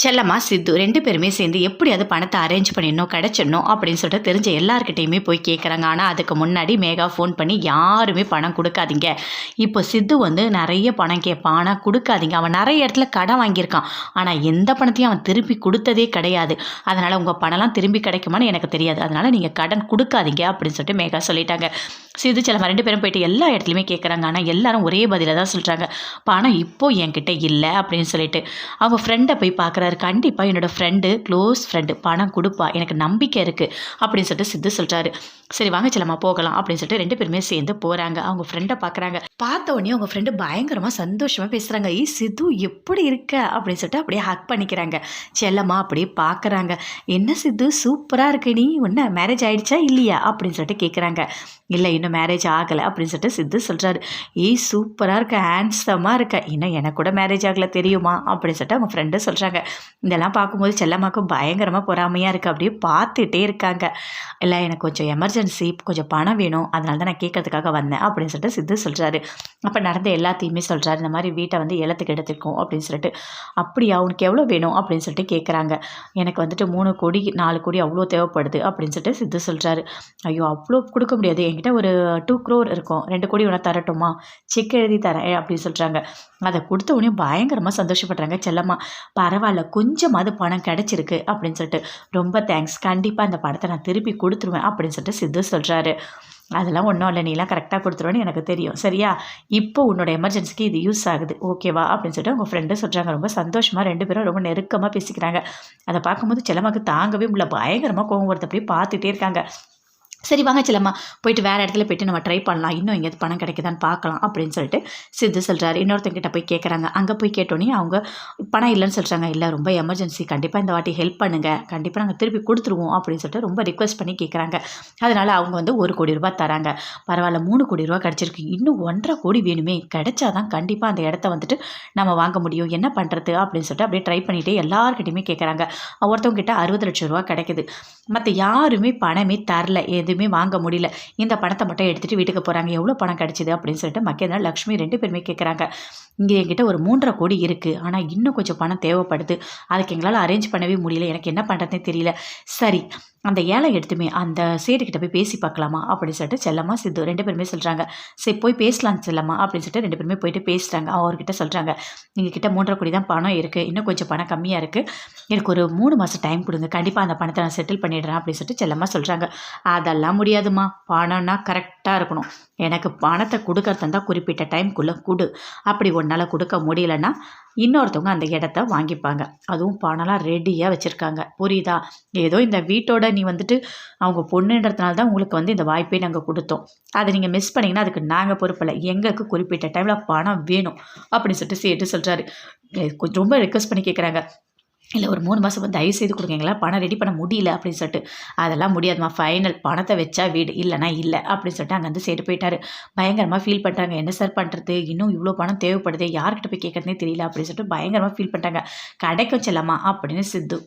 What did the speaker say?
செல்லம்மா, சித்து 2 பேருமே சேர்ந்து எப்படியாவது பணத்த அரேஞ்ச் பண்ணிடணும், கிடைச்சிடணும் அப்படின்னு சொல்லிட்டு தெரிஞ்ச எல்லார்கிட்டயுமே போய் கேட்குறாங்க. ஆனா, அதுக்கு முன்னாடி மேகா ஃபோன் பண்ணி யாருமே பணம் குடுக்காதீங்க. இப்போ சித்து வந்து நெறைய பணம் கேட்பான். ஆனா குடுக்காதீங்க. அவன் நெறைய இடத்துல கடன் வாங்கியிருக்கான். ஆனா எந்த பணத்தையும் அவன் திருப்பி குடுத்ததே கிடையாது. அதனால உங்க பணம்லாம் திரும்பி கிடைக்குமான்னு எனக்கு தெரியாது. அதனால நீங்க கடன் குடுக்காதீங்க அப்படின்னு சொல்லிட்டு மேகா சொல்லிட்டாங்க. சித்து, செல்லம்மா 2 பேரும் போயிட்டு எல்லா இடத்துலயுமே கேட்குறாங்க. ஆனா எல்லாரும் ஒரே பதில தான் சொல்றாங்க. பணம் இப்போ என்கிட்ட இல்ல அப்படின்னு சொல்லிட்டு. அவங்க ஃப்ரெண்ட போய் பார்க்குறாரு. கண்டிப்பா என்னோட ஃப்ரெண்டு, க்ளோஸ் ஃப்ரெண்டு பணம் குடுப்பா. எனக்கு நம்பிக்கை இருக்கு அப்படின்னு சொல்லிட்டு சித்து சொல்றாரு. சரி வாங்க செல்லம்மா போகலாம் அப்படின்னு சொல்லிட்டு 2 பேருமே சேர்ந்து போறாங்க. அவங்க ஃப்ரெண்ட பார்க்குறாங்க. பார்த்த உடனே அவங்க ஃப்ரெண்டு பயங்கரமா சந்தோஷமா பேசுறாங்க. "ஏய் சித்து, எப்படி இருக்க?" அப்படின்னு சொல்லிட்டு அப்படியே ஹக் பண்ணிக்கிறாங்க. செல்லம்மா அப்படியே பார்க்குறாங்க. "என்ன சித்து, சூப்பரா இருக்க நீ. என்ன மேரேஜ் ஆயிடுச்சா இல்லையா?" அப்படின்னு சொல்லிட்டு கேட்குறாங்க. "இல்ல, இன்னும் மேரேஜ் ஆகல" அப்படின்னு சொல்லிட்டு சித்து சொல்றாரு. "ஏய் சூப்பரா இருக்க, ஹேண்ட்ஸமா இருக்க. இன்னும் எனக்கு கூட மேரேஜ் ஆகல தெரியுமா?" அப்படின்னு சொல்லிட்டு அவங்க ஃப்ரெண்டு சொல்றாங்க. இதெல்லாம் பார்க்கும்போது செல்லம்மாக்கு பயங்கரமா பொறாமையா இருக்கு. அப்படியே பார்த்துட்டே இருக்காங்க. "இல்ல, எனக்கு கொஞ்சம் எமர்ஜென்சி, கொஞ்சம் பணம் வேணும். அதனால தான் நான் கேட்கறதுக்காக வந்தேன்" அப்படின்னு சொல்லிட்டு சித்து சொல்றாரு. அப்ப நடந்த எல்லாத்தையுமே சொல்றாரு. இந்த மாதிரி வீட்டை வந்து ஏலத்துக்கு எடுத்துருக்கோம் அப்படின்னு சொல்லிட்டு. "அப்படியா, உனக்கு எவ்வளோ வேணும்?" அப்படின்னு சொல்லிட்டு கேட்குறாங்க. "எனக்கு வந்துட்டு 3 கோடி 4 கோடி அவ்வளோ தேவைப்படுது" அப்படின்னு சொல்லிட்டு சித்து சொல்றாரு. "ஐயோ, அவ்வளோ கொடுக்க முடியாது. என்கிட்ட ஒரு 2 crore இருக்கும். 2 கோடி வேணா தரட்டுமா? செக் எழுதி தரேன்" அப்படின்னு சொல்றாங்க. அதை கொடுத்த உடனே பயங்கரமா சந்தோஷப்படுறாங்க செல்லம்மா. "பரவாயில்ல, கொஞ்சமாவது பணம் கிடைச்சிருக்கு" அப்படின்னு சொல்லிட்டு. "ரொம்ப தேங்க்ஸ். கண்டிப்பா அந்த பணத்தை நான் திருப்பி கொடுத்துருவேன்" அப்படின்னு சொல்லிட்டு சித்து சொல்றாரு. "அதெல்லாம் ஒன்றும் இல்லை, நீலாம் கரெக்டாக கொடுத்துருவேன்னு எனக்கு தெரியும். சரியா? இப்போ உன்னோட எமர்ஜென்சிக்கு இது யூஸ் ஆகுது. ஓகேவா?" அப்படின்னு சொல்லிட்டு அவங்க ஃப்ரெண்டு சொல்கிறாங்க. ரொம்ப சந்தோஷமாக 2 பேரும் ரொம்ப நெருக்கமாக பேசிக்கிறாங்க. அதை பார்க்கும்போது செல்லம்மாக்கு தாங்கவே முடியல. பயங்கரமாக கோவம் வருது. அப்படியே பார்த்துட்டே இருக்காங்க. "சரி வாங்க செல்லம்மா, போயிட்டு வேறு இடத்துல போயிட்டு நம்ம ட்ரை பண்ணலாம். இன்னும் எங்கேயாவது பணம் கிடைக்குதான்னு பார்க்கலாம்" அப்படின்னு சொல்லிட்டு சித்து சொல்கிறாரு. இன்னொருத்தங்கிட்ட போய் கேட்குறாங்க. அங்கே போய் கேட்டோன்னே அவங்க பணம் இல்லைன்னு சொல்கிறாங்க. "இல்லை, ரொம்ப எமர்ஜென்சி. கண்டிப்பாக இந்த வாட்டி ஹெல்ப் பண்ணுங்கள். கண்டிப்பாக நாங்கள் திருப்பி கொடுத்துருவோம்" அப்படின்னு சொல்லிட்டு ரொம்ப ரிக்வெஸ்ட் பண்ணி கேட்குறாங்க. அதனால் அவங்க வந்து 1 கோடி ரூபாய் தராங்க. "பரவாயில்ல, 3 கோடி ரூபா கிடச்சிருக்கு. இன்னும் 1.5 கோடி வேணுமே. கிடைச்சா தான் கண்டிப்பாக அந்த இடத்த வந்துட்டு நம்ம வாங்க முடியும். என்ன பண்ணுறது?" அப்படின்னு சொல்லிட்டு அப்படியே ட்ரை பண்ணிகிட்டே எல்லார்கிட்டையுமே கேட்குறாங்க. ஒருத்தவங்க கிட்ட 60 லட்சம் ரூபா கிடைக்குது. மற்ற யாருமே பணமே தரல. எதுவுமே வாங்க முடியல. இந்த பணத்தை மட்டும் எடுத்துகிட்டு வீட்டுக்கு போகிறாங்க. "எவ்வளோ பணம் கிடைச்சிது?" அப்படின்னு சொல்லிட்டு மகேந்திரா, லக்ஷ்மி 2 பேருமே கேட்குறாங்க. "இங்கே என்கிட்ட ஒரு 3.5 கோடி இருக்குது. ஆனால் இன்னும் கொஞ்சம் பணம் தேவைப்படுது. அதுக்கு எங்களால் அரேஞ்ச் பண்ணவே முடியல. எனக்கு என்ன பண்ணுறதுனே தெரியல. சரி, அந்த ஏலம் எடுத்துமே அந்த சேட்டுக்கிட்ட போய் பேசி பார்க்கலாமா?" அப்படின்னு சொல்லிட்டு செல்லம்மா, சித்து 2 பேருமே சொல்கிறாங்க. "சரி, போய் பேசலாம் செல்லம்மா" அப்படின்னு சொல்லிட்டு 2 பேருமே போயிட்டு பேசுகிறாங்க. அவர்கிட்ட சொல்கிறாங்க. "எங்ககிட்ட 3.5 கோடி தான் பணம் இருக்குது. இன்னும் கொஞ்சம் பணம் கம்மியாக இருக்குது. எனக்கு ஒரு 3 மாதம் டைம் கொடுங்க. கண்டிப்பாக அந்த பணத்தை நான் செட்டில் பண்ணிடுறேன்" அப்படின்னு சொல்லிட்டு செல்லம்மா சொல்கிறாங்க. "அதெல்லாம் முடியாதும்மா. பணம்னா கரெக்டாக இருக்கணும். எனக்கு பணத்தை கொடுக்கறதா இருந்தால் குறிப்பிட்ட டைம்குள்ளே கொடு. அப்படி உன்னால் கொடுக்க முடியலன்னா இன்னொருத்தவங்க அந்த இடத்த வாங்கிப்பாங்க. அதுவும் பணம்லாம் ரெடியாக வச்சுருக்காங்க. புரியுதா? ஏதோ இந்த வீட்டோட நீ வந்துட்டு அவங்க பொண்ணுன்றதுனால தான் உங்களுக்கு வந்து இந்த வாய்ப்பே நாங்கள் கொடுத்தோம். அதை நீங்கள் மிஸ் பண்ணிங்கன்னா அதுக்கு நாங்கள் பொறுப்பில்லை. எங்களுக்கு குறிப்பிட்ட டைமில் பணம் வேணும்" அப்படின்னு சொல்லிட்டு சேட்டு சொல்கிறாரு. கொஞ்சம் ரொம்ப ரெக்வஸ்ட் பண்ணி கேட்குறாங்க. "இல்லை, ஒரு 3 மாதம் தயவு செய்து கொடுங்க. எங்களால் பணம் ரெடி பண்ண முடியல" அப்படின்னு சொல்லிட்டு. "அதெல்லாம் முடியாதும்மா. ஃபைனல். பணத்தை வச்சா வீடு, இல்லைனா இல்லை" அப்படின்னு சொல்லிட்டு அங்கேருந்து சேட்டு போயிட்டாரு. பயங்கரமாக ஃபீல் பண்ணுறாங்க. "என்ன சார் பண்ணுறது? இன்னும் இவ்வளோ பணம் தேவைப்படுது. யார்கிட்ட போய் கேட்குறதுனே தெரியல" அப்படின்னு சொல்லிட்டு பயங்கரமாக ஃபீல் பண்ணிட்டாங்க. "கிடைக்கும் செல்லம்மா" அப்படின்னு சித்து.